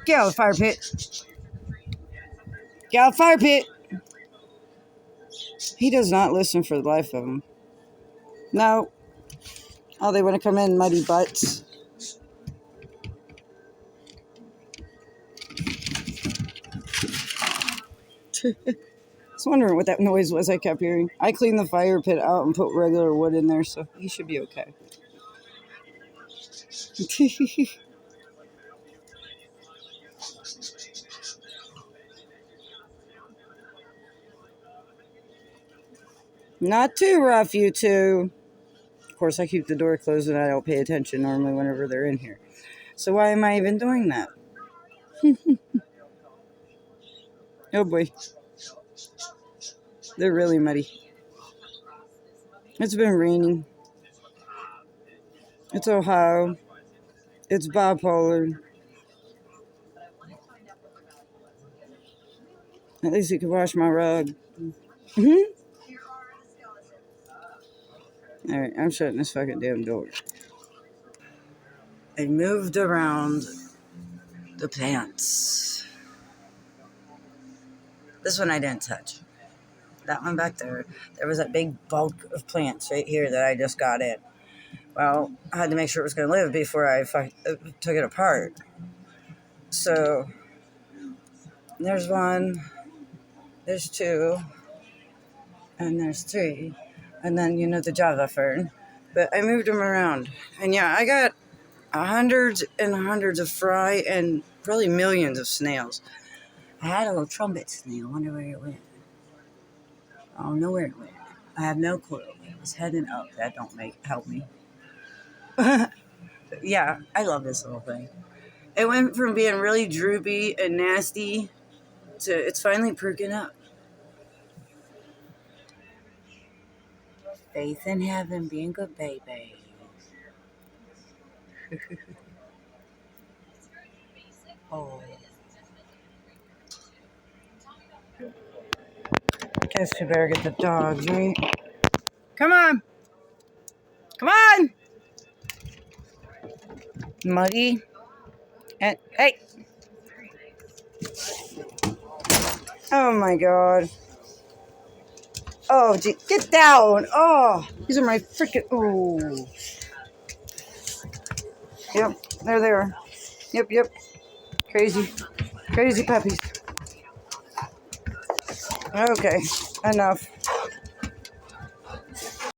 Get out of the fire pit. Get out of the fire pit. He does not listen for the life of him. No. Oh, they want to come in, muddy butts. I was wondering what that noise was I kept hearing. I cleaned the fire pit out and put regular wood in there, so he should be okay. Not too rough, you two. Of course, I keep the door closed and I don't pay attention normally whenever they're in here. So why am I even doing that? Oh boy. They're really muddy. It's been raining. It's Ohio. It's bipolar. At least you can wash my rug. Alright, I'm shutting this fucking damn door. I moved around the plants. This one I didn't touch. That one back there. There was that big bulk of plants right here that I just got in. Well, I had to make sure it was going to live before I took it apart. So, there's one, there's two, and there's three. And then, the Java fern. But I moved them around. And yeah, I got hundreds and hundreds of fry and probably millions of snails. I had a little trumpet snail. I wonder where it went. I don't know where it went. I have no clue. It was heading up. That don't help me. Yeah, I love this little thing. It went from being really droopy and nasty to it's finally perking up. Faith in heaven, being good baby. Oh. Guess we better get the dogs, right? Come on! Come on! Muddy. And, hey! Oh my god. Oh, gee, get down! Oh, these are my freaking. Oh. Yep, they're there. Yep. Crazy puppies. Okay, enough.